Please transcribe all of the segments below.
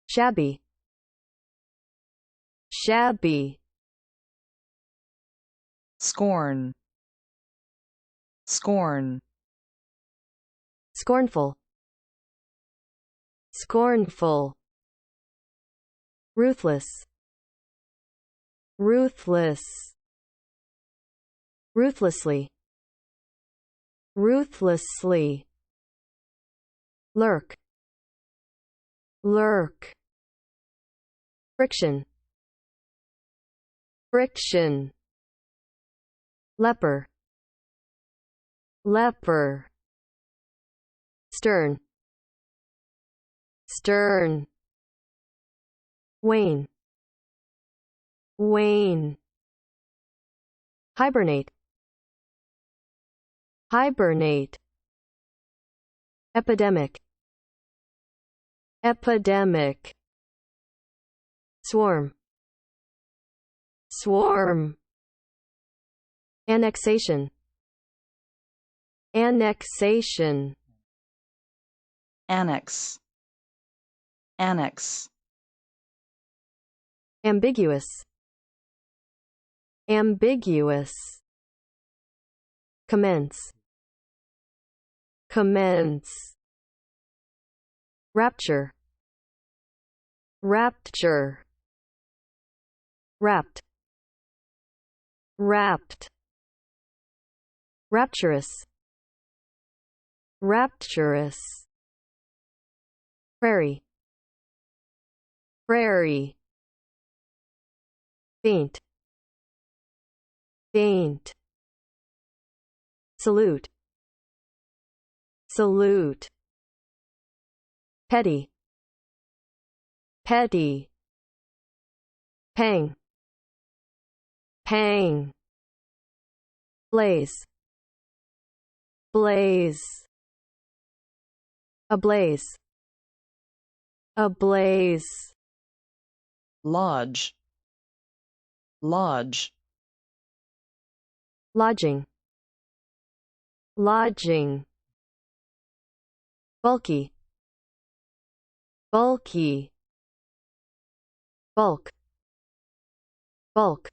shabby, shabby, scorn, scorn, scornful, scornful, ruthless, ruthless, ruthlessly, ruthlessly, lurk, lurk, friction, friction, leper, leper, stern, stern, wane, wane, hibernate, hibernate, epidemic, epidemic, swarm, swarm, annexation, annexation, annex, annex, ambiguous, ambiguous, commence, commence, rapture, rapture, wrapped, wrapped, rapturous, rapturous, prairie, prairie, faint, faint, salute, salute, petty, petty, pang, pang, blaze, blaze, ablaze, ablaze, lodge, lodge, lodging, lodging, bulky, bulky, bulk, bulk,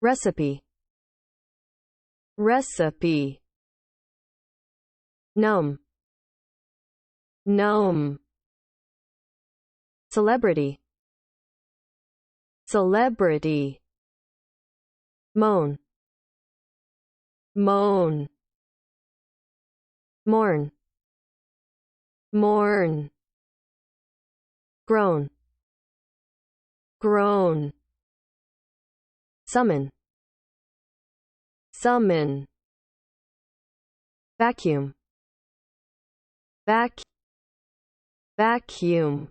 recipe, recipe, gnome, gnome, celebrity, celebrity, moan, moan, mourn, mourn, groan, groan, summon, summon, vacuum, vacuum,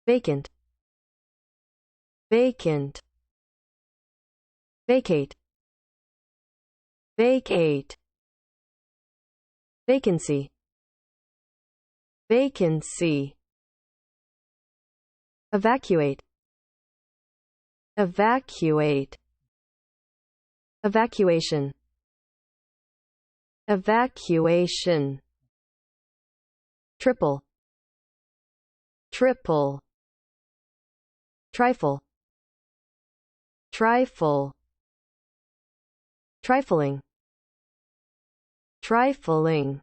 vacant, vacant, vacate, vacate, vacancy, vacancy, evacuate, evacuate, evacuation, evacuation, triple, triple, trifle, trifle, trifling, trifling.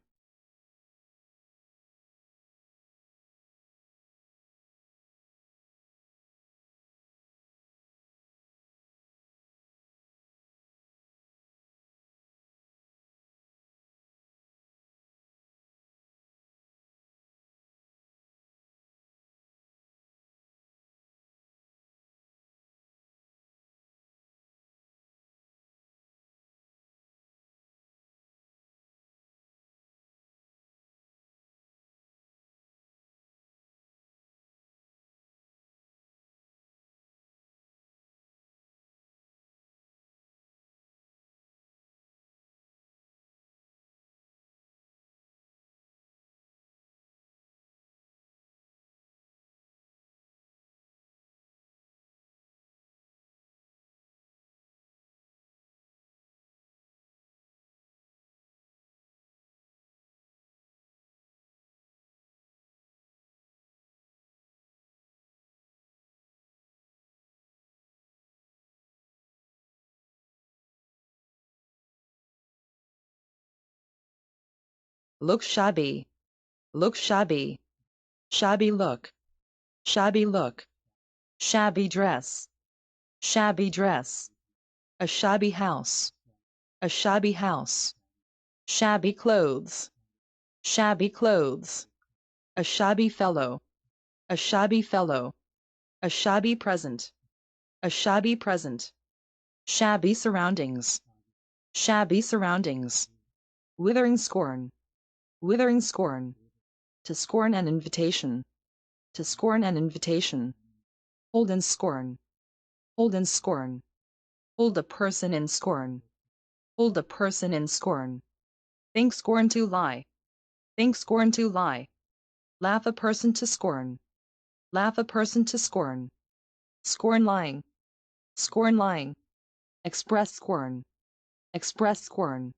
look shabby, look shabby, shabby look, shabby look, shabby dress, shabby dress, a shabby house, a shabby house, shabby clothes, shabby clothes, a shabby fellow, a shabby fellow, a shabby present, a shabby present, shabby surroundings, shabby surroundings, withering scorn, withering scorn, to scorn an invitation, to scorn an invitation, hold in scorn, hold in scorn, hold a person in scorn, hold a person in scorn, think scorn to lie, think scorn to lie, laugh a person to scorn, laugh a person to scorn, scorn lying, scorn lying, express scorn, express scorn,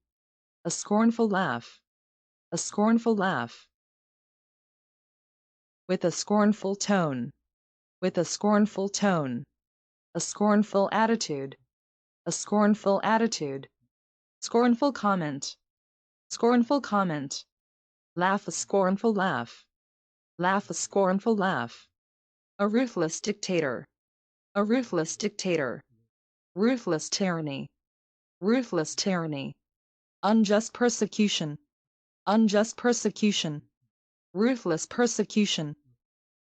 a scornful laugh, a scornful laugh, with a scornful tone, with a scornful tone, a scornful attitude, a scornful attitude, scornful comment, scornful comment, laugh a scornful laugh, laugh a scornful laugh, a ruthless dictator, a ruthless dictator, ruthless tyranny, ruthless tyranny, unjust persecution, unjust persecution, ruthless persecution,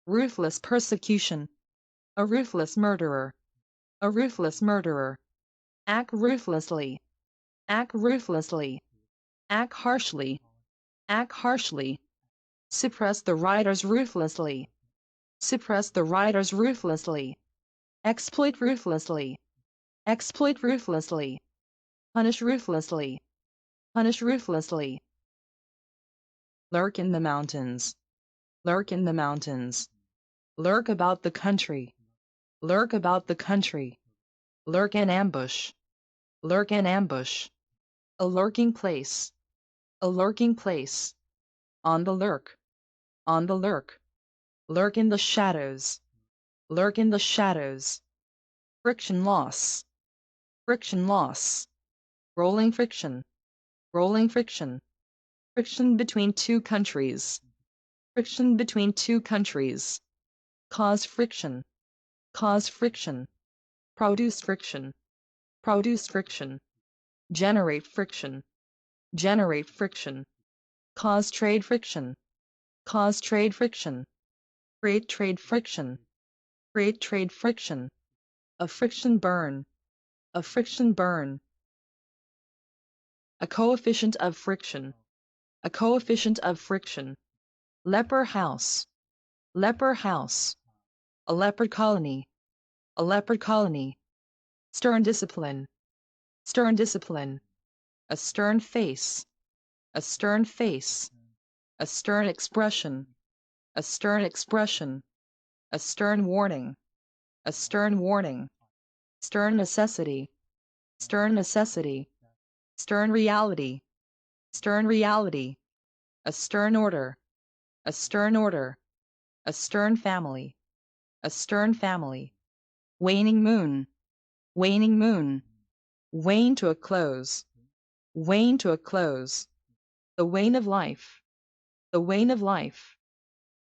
ruthless persecution, a ruthless murderer, a ruthless murderer, act ruthlessly, act ruthlessly, act harshly, act harshly, suppress the rioters ruthlessly, suppress the rioters ruthlessly, exploit ruthlessly, exploit ruthlessly, punish ruthlessly, punish ruthlessly, lurk in the mountains, lurk in the mountains, lurk about the country, lurk about the country, lurk in ambush, lurk in ambush, a lurking place, a lurking place, on the lurk, on the lurk, lurk in the shadows, lurk in the shadows, friction loss, friction loss, rolling friction, rolling friction, friction between two countries, friction between two countries, cause friction, cause friction, produce friction, produce friction, generate friction, generate friction, cause trade friction, cause trade friction, create trade friction, create trade friction, a friction burn, a friction burn, a coefficient of friction, a coefficient of friction, leper house, leper house, a leopard colony, a leopard colony, stern discipline, stern discipline, a stern face, a stern face, a stern expression, a stern expression, a stern warning, a stern warning, stern necessity, stern necessity, stern reality, stern reality, a stern order, a stern order, a stern family, a stern family, waning moon, waning moon, wane to a close, wane to a close, the wane of life, the wane of life,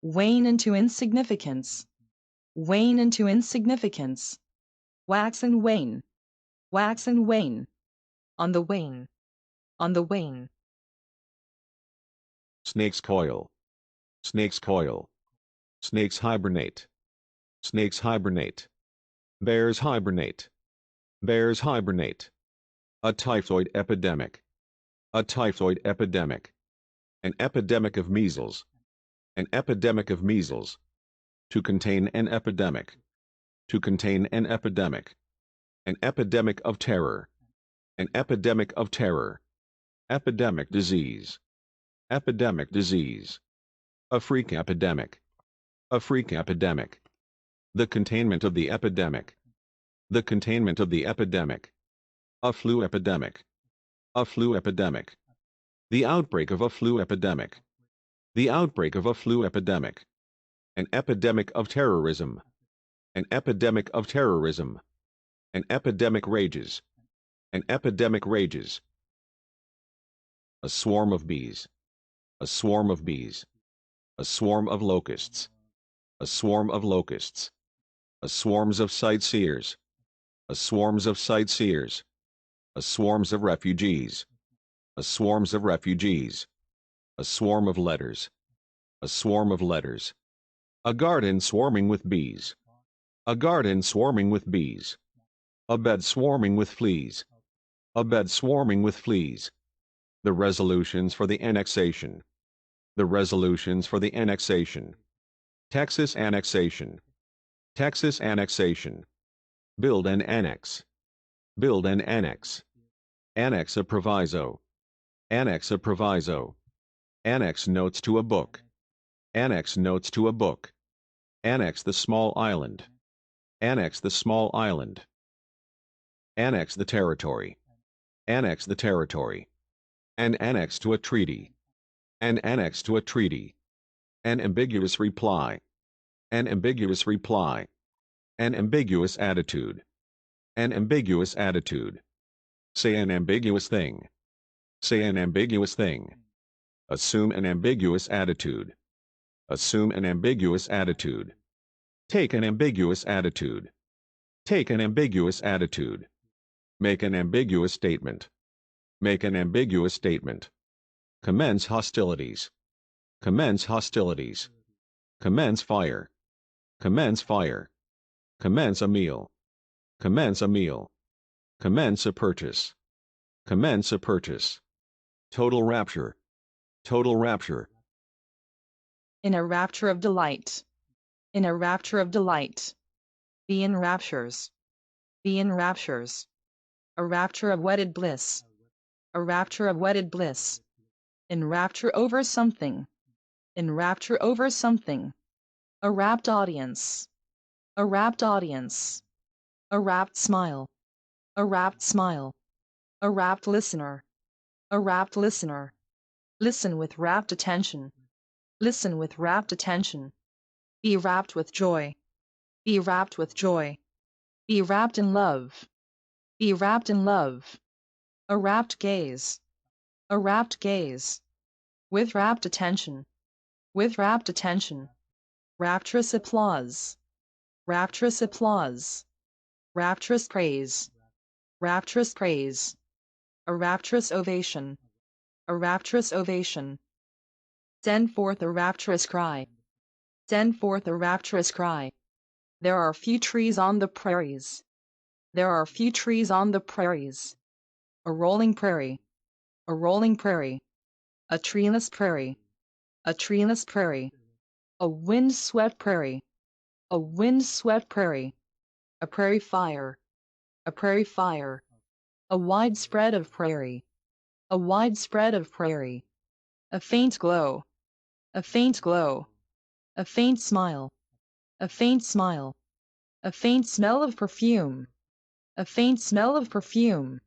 wane into insignificance, wane into insignificance, wax and wane, wax and wane, on the wane, on the wane. Snakes coil. Snakes coil. Snakes hibernate. Snakes hibernate. Bears hibernate. Bears hibernate. A typhoid epidemic. A typhoid epidemic. An epidemic of measles. An epidemic of measles. To contain an epidemic. To contain an epidemic. An epidemic of terror. An epidemic of terror. Epidemic disease. Epidemic disease. A freak epidemic. A freak epidemic. The containment of the epidemic. The containment of the epidemic. A flu epidemic. A flu epidemic. The outbreak of a flu epidemic. The outbreak of a flu epidemic. An epidemic of terrorism. An epidemic of terrorism. An epidemic rages. An epidemic rages. A swarm of bees. a swarm of bees, a swarm of locusts, a swarm of locusts, a swarms of sightseers, a swarms of sightseers, a swarms of refugees, a swarms of refugees, a swarm of letters, a swarm of letters, a garden swarming with bees, a garden swarming with bees, a bed swarming with fleas, a bed swarming with fleas, the resolutions for the annexation, the resolutions for the annexation, Texas annexation, Texas annexation, build and annex, build and annex, annex a proviso, annex a proviso, annex notes to a book, annex notes to a book, annex the small island, annex the small island, annex the territory, annex the territory, an annex to a treaty, an annex to a treaty, an ambiguous reply, an ambiguous reply, an ambiguous attitude, an ambiguous attitude, say an ambiguous thing, say an ambiguous thing, assume an ambiguous attitude, assume an ambiguous attitude, take an ambiguous attitude, take an ambiguous attitude, make an ambiguous statement, make an ambiguous statement, commence hostilities, commence hostilities, commence fire, commence fire, commence a meal, commence a meal, commence a purchase, commence a purchase, total rapture, total rapture, In a rapture of delight. In a rapture of delight. Be in raptures. Be in raptures. A rapture of wedded bliss. A rapture of wedded bliss. In rapture over something. In rapture over something. A rapt audience. A rapt audience. A rapt smile. A rapt smile. A rapt listener. A rapt listener. Listen with rapt attention. Listen with rapt attention. Be rapt with joy. Be rapt with joy. Be rapt in love. Be rapt in love. A rapt gaze. A rapt gaze. With rapt attention. With rapt attention. Rapturous applause. Rapturous applause. Rapturous praise. Rapturous praise. A rapturous ovation. A rapturous ovation. Send forth a rapturous cry. Send forth a rapturous cry. There are few trees on the prairies. There are few trees on the prairies. A rolling prairie. A rolling prairie. A treeless prairie. A treeless prairie. A wind-swept prairie. A wind-swept prairie. A prairie fire. A prairie fire. A wide spread of prairie. A wide spread of prairie. A faint glow. A faint glow. A faint smile. A faint smile. A faint smell of perfume. A faint smell of perfume.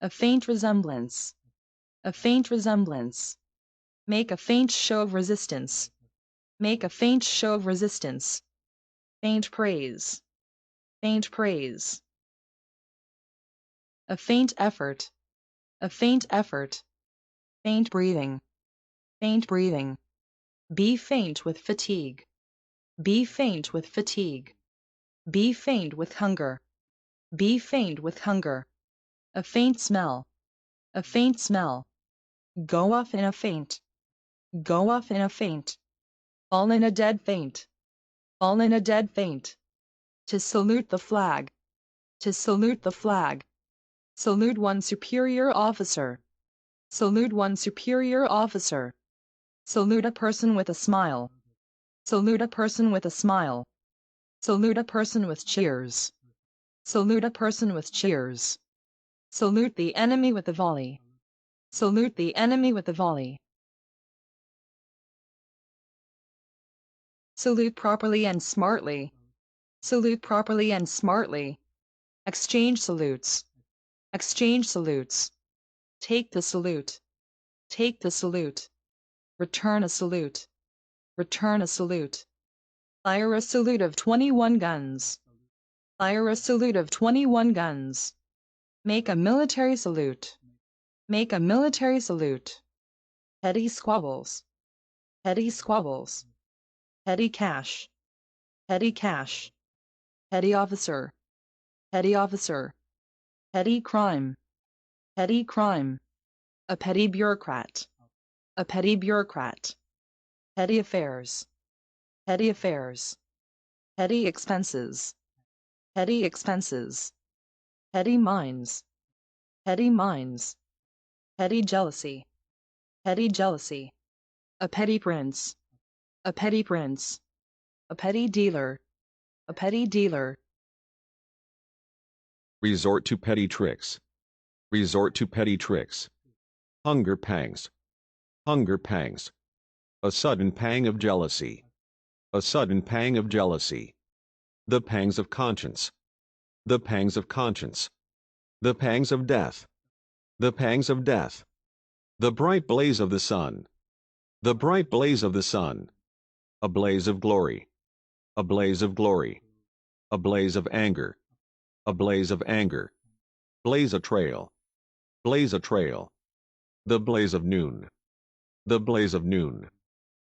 A faint resemblance. A faint resemblance. Make a faint show of resistance. Make a faint show of resistance. Faint praise. Faint praise. A faint effort. A faint effort. Faint breathing. Faint breathing. Be faint with fatigue. Be faint with fatigue. Be faint with hunger. Be faint with hunger. A faint smell. A faint smell. Go off in a faint. Go off in a faint. Fall in a dead faint. Fall in a dead faint. To salute the flag. To salute the flag. Salute one superior officer. Salute one superior officer. Salute a person with a smile. Salute a person with a smile. Salute a person with cheers. Salute a person with cheers. Salute the enemy with a volley. Salute the enemy with a volley. Salute properly and smartly. Salute properly and smartly. Exchange salutes. Exchange salutes. Take the salute. Take the salute. Return a salute. Return a salute. Fire a salute of 21 guns. Fire a salute of 21 guns. Make a military salute. Make a military salute. Petty squabbles. Petty squabbles. Petty cash. Petty cash. Petty officer. Petty officer. Petty crime. Petty crime. A petty bureaucrat. A petty bureaucrat. Petty affairs. Petty affairs. Petty expenses. Petty expenses. Petty minds. Petty minds. Petty jealousy. Petty jealousy. A petty prince. A petty prince. A petty dealer. A petty dealer. Resort to petty tricks. Resort to petty tricks. Hunger pangs. Hunger pangs. A sudden pang of jealousy. A sudden pang of jealousy. The pangs of conscience. The pangs of conscience. The pangs of death. The pangs of death. The bright blaze of the sun. The bright blaze of the sun. A blaze of glory. A blaze of glory. A blaze of anger. A blaze of anger. Blaze a trail. Blaze a trail. The blaze of noon. The blaze of noon.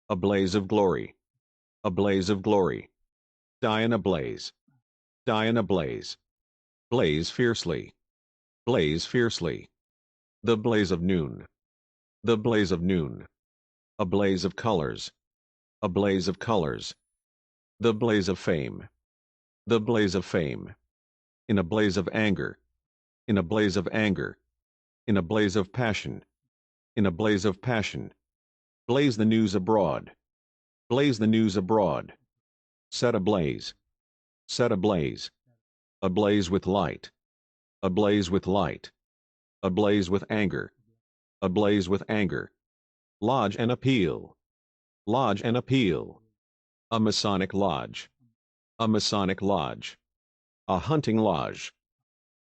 A blaze of glory. A blaze of glory. Die in a blaze. Die in a blaze. Blaze fiercely. Blaze fiercely. The blaze of noon. The blaze of noon. A blaze of colors. A blaze of colors. The blaze of fame. The blaze of fame. In a blaze of anger. In a blaze of anger. In a blaze of passion. In a blaze of passion. Blaze the news abroad. Blaze the news abroad. Set ablaze. Set ablaze. Ablaze with light. Ablaze with light. Ablaze with anger. Ablaze with anger. Lodge an appeal. Lodge an appeal. A Masonic lodge. A Masonic lodge. A hunting lodge.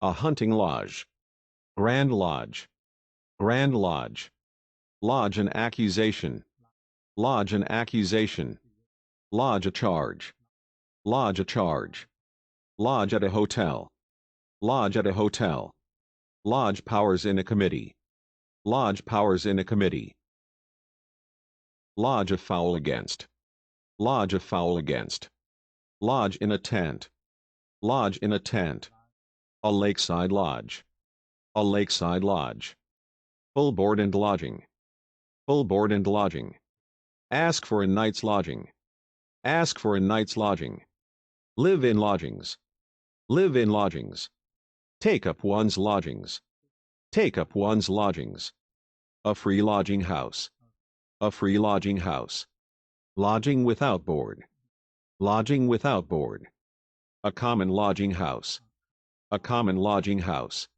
A hunting lodge. Grand lodge. Grand lodge. Lodge an accusation. Lodge an accusation. Lodge a charge. Lodge a charge. Lodge at a hotel. Lodge at a hotel. Lodge powers in a committee. Lodge powers in a committee. Lodge a foul against. Lodge a foul against. Lodge in a tent. Lodge in a tent. A lakeside lodge. A lakeside lodge. Full board and lodging. Full board and lodging. Ask for a night's lodging. Ask for a night's lodging. Live in lodgings. Live in lodgings. Take up one's lodgings. Take up one's lodgings. A free lodging house. A free lodging house. Lodging without board. Lodging without board. A common lodging house. A common lodging house.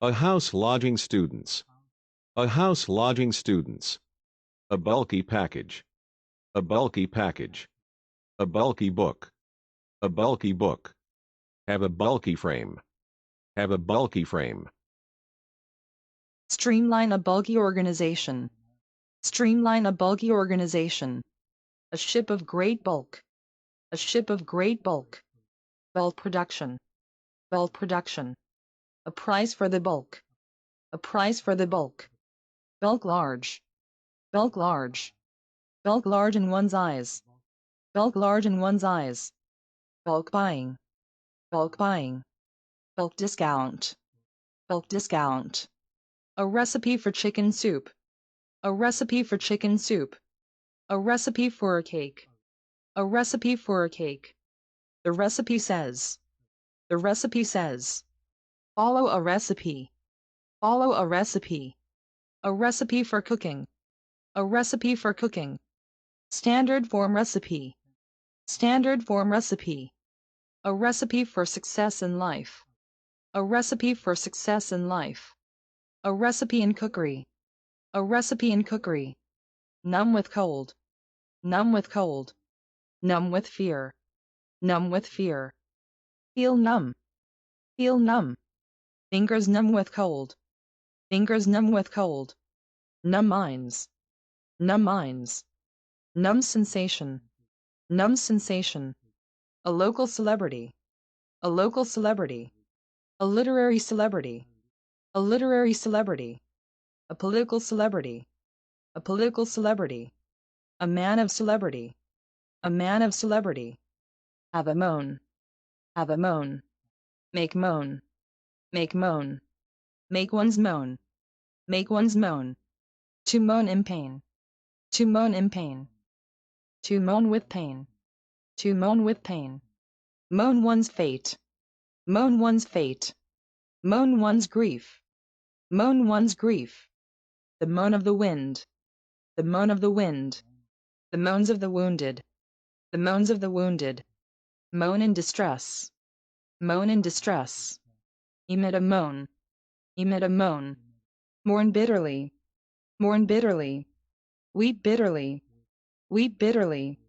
A house lodging students. A house lodging students. A bulky package. A bulky package. A bulky book. A bulky book. Have a bulky frame. Have a bulky frame. Streamline a bulky organization. Streamline a bulky organization. A ship of great bulk. A ship of great bulk. Bulk production. Bulk production. A price for the bulk. A price for the bulk. Bulk large. Bulk large. Bulk large in one's eyes. Bulk large in one's eyes. Bulk buying. Bulk buying. Bulk discount. Bulk discount. A recipe for chicken soup. A recipe for chicken soup. A recipe for a cake. A recipe for a cake. The recipe says. The recipe says. Follow a recipe. Follow a recipe. A recipe for cooking. A recipe for cooking. Standard form recipe. Standard form recipe. A recipe for success in life. A recipe for success in life. A recipe in cookery. A recipe in cookery. Numb with cold. Numb with cold. Numb with fear. Numb with fear. Feel numb. Feel numb. Fingers numb with cold. Fingers numb with cold. Numb minds. Numb minds. Numb sensation. Numb sensation. A local celebrity. A local celebrity. A literary celebrity. A literary celebrity. A political celebrity. a political celebrity, a man of celebrity, a man of celebrity. Have a moan, have a moan, make moan, make moan, make one's moan, make one's moan, to moan in pain, to moan in pain, to moan with pain, to moan with pain, moan one's fate, moan one's fate, moan one's grief, moan one's grief, the moan of the wind, the moan of the wind, the moans of the wounded, the moans of the wounded, moan in distress, moan in distress, emit a moan, emit a moan, mourn bitterly, mourn bitterly, weep bitterly, weep bitterly,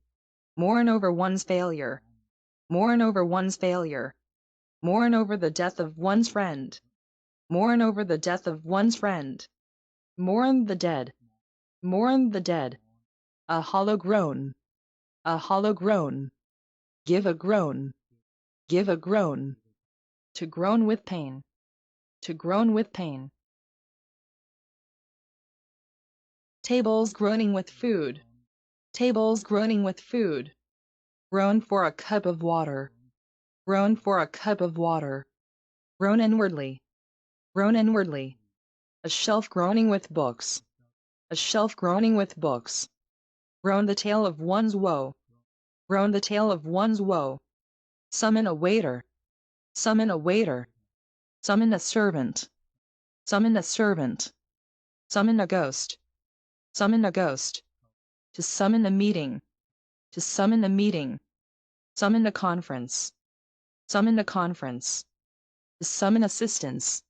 mourn over one's failure, mourn over one's failure, mourn over the death of one's friend, mourn over the death of one's friend, mourn the dead, mourn the dead, a hollow groan, a hollow groan, give a groan, give a groan, to groan with pain, to groan with pain. Tables groaning with food, tables groaning with food, groan for a cup of water, groan for a cup of water, groan inwardly, groan inwardly, a shelf groaning with books, a shelf groaning with books, groan the tale of one's woe, groan the tale of one's woe, summon a waiter, summon a waiter, summon a servant, summon a servant, summon a ghost, summon a ghost, to summon a meeting, to summon a meeting, summon a conference, summon a conference, to summon assistance,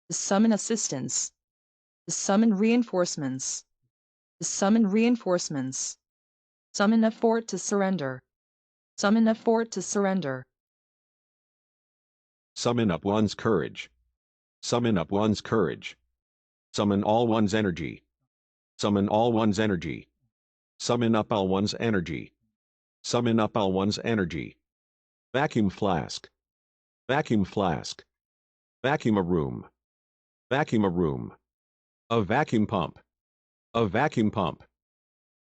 to summon assistance, to summon reinforcements, to summon reinforcements, summon a fort to surrender, summon a fort to surrender. Summon up one's courage. Summon up one's courage. Summon all one's energy. Summon all one's energy. Summon up all one's energy. Summon up all one's energy. Vacuum flask. Vacuum flask. Vacuum a room. Vacuum a room. A vacuum pump. A vacuum pump.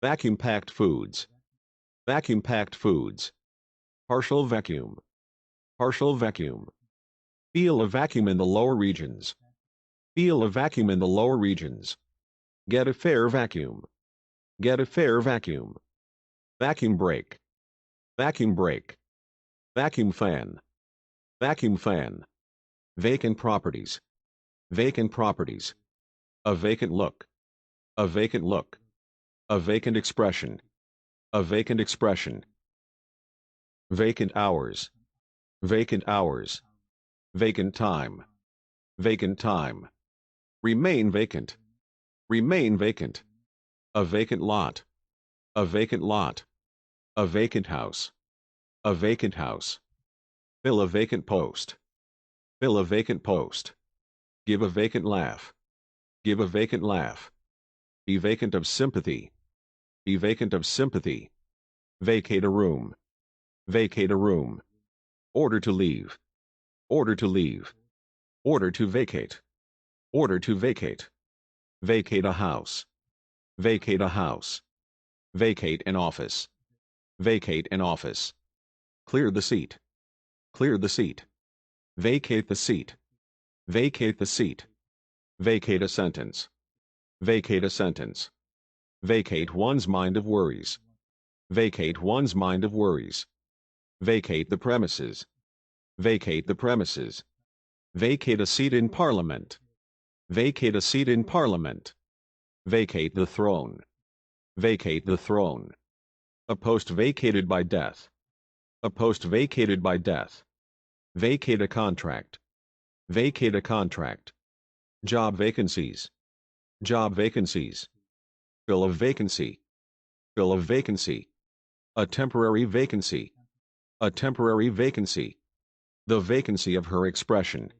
Vacuum packed foods. Vacuum packed foods. Partial vacuum. Partial vacuum. Feel a vacuum in the lower regions. Feel a vacuum in the lower regions. Get a fair vacuum. Get a fair vacuum. Vacuum brake. Vacuum brake. Vacuum fan. Vacuum fan. Vacant properties. Vacant properties. A vacant look. A vacant look. A vacant expression. A vacant expression. Vacant hours. Vacant hours. Vacant time. Vacant time. Remain vacant. Remain vacant. A vacant lot. A vacant lot. A vacant house. A vacant house. Fill a vacant post. Fill a vacant post. Give a vacant laugh. Give a vacant laugh. Be vacant of sympathy. Be vacant of sympathy. Vacate a room. Vacate a room. Order to leave. Order to leave. Order to vacate. Order to vacate. Vacate a house. Vacate a house. Vacate an office. Vacate an office. Clear the seat. Clear the seat. Vacate the seat. Vacate the seat. Vacate a sentence. Vacate a sentence. Vacate one's mind of worries. Vacate one's mind of worries. Vacate the premises. Vacate the premises. Vacate a seat in Parliament. Vacate a seat in Parliament. Vacate the throne. Vacate the throne. A post vacated by death. A post vacated by death. Vacate a contract. Vacate a contract. Job vacancies. Job vacancies. Fill a vacancy. Fill a vacancy. A temporary vacancy. A temporary vacancy. The vacancy of her expression.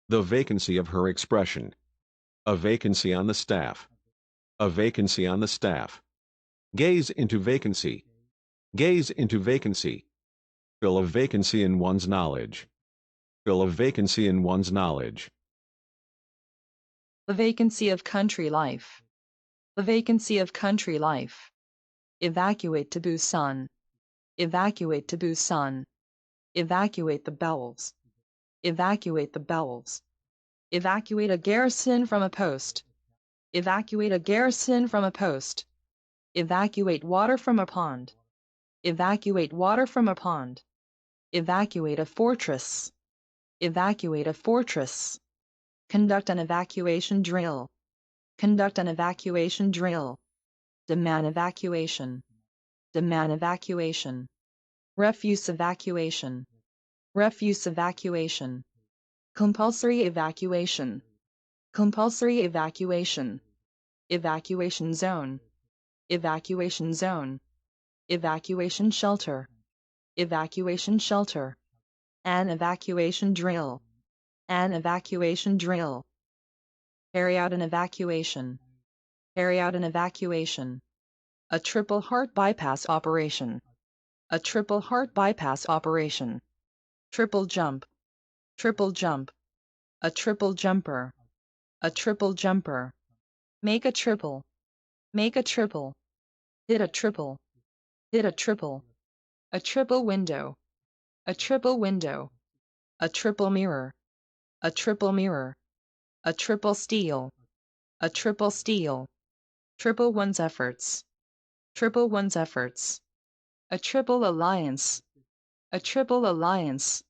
The vacancy of her expression. A vacancy on the staff. A vacancy on the staff. Gaze into vacancy. Gaze into vacancy. Fill a vacancy in one's knowledge. Fill a vacancy in one's knowledge. The vacancy of country life. The vacancy of country life. Evacuate to Busan. Evacuate to Busan. Evacuate the bowels. Evacuate the bowels. Evacuate a garrison from a post. Evacuate a garrison from a post. Evacuate water from a pond. Evacuate water from a pond. Evacuate a fortress. Evacuate a fortress. Conduct an evacuation drill. Conduct an evacuation drill. Demand evacuation. Demand evacuation. Refuse evacuation. Refuse evacuation. Compulsory evacuation. Compulsory evacuation. Evacuation zone. Evacuation zone. Evacuation shelter. Evacuation shelter. An evacuation drill. An evacuation drill. Carry out an evacuation. Carry out an evacuation. A triple heart bypass operation. A triple heart bypass operation. Triple jump. Triple jump. A triple jumper. A triple jumper. Make a triple. Make a triple. Hit a triple. Hit a triple. A triple window. A triple window. A triple mirror. A triple mirror. A triple steal. A triple steal. Triple one's efforts. Triple one's efforts. A triple alliance. A triple alliance.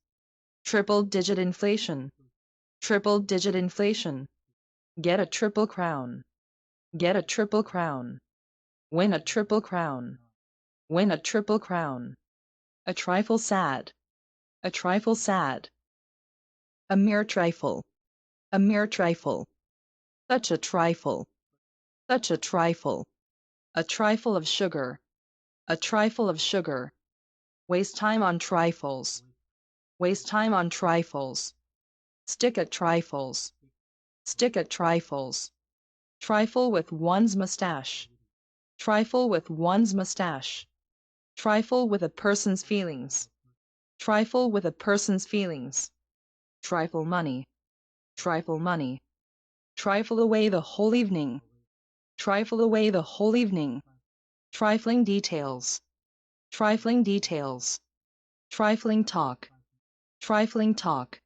Triple digit inflation. Triple digit inflation. Get a triple crown. Get a triple crown. Win a triple crown. Win a triple crown. A trifle sad. A trifle sad. A mere trifle. A mere trifle. Such a trifle. Such a trifle. A trifle of sugar. A trifle of sugar. Waste time on trifles. Waste time on trifles. Stick at trifles. Stick at trifles. Trifle with one's mustache. Trifle with one's mustache. Trifle with a person's feelings. Trifle with a person's feelings. Trifle money. Trifle money. Trifle away the whole evening. Trifle away the whole evening. Trifling details. Trifling details. Trifling talk. Trifling talk.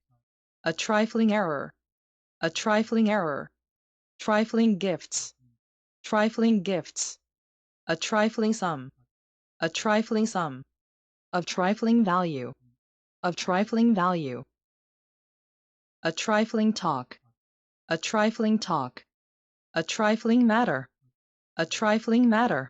A trifling error. A trifling error. Trifling gifts. Trifling gifts. A trifling sum. A trifling sum. Of trifling value. Of trifling value. A trifling talk. A trifling talk. A trifling matter. A trifling matter.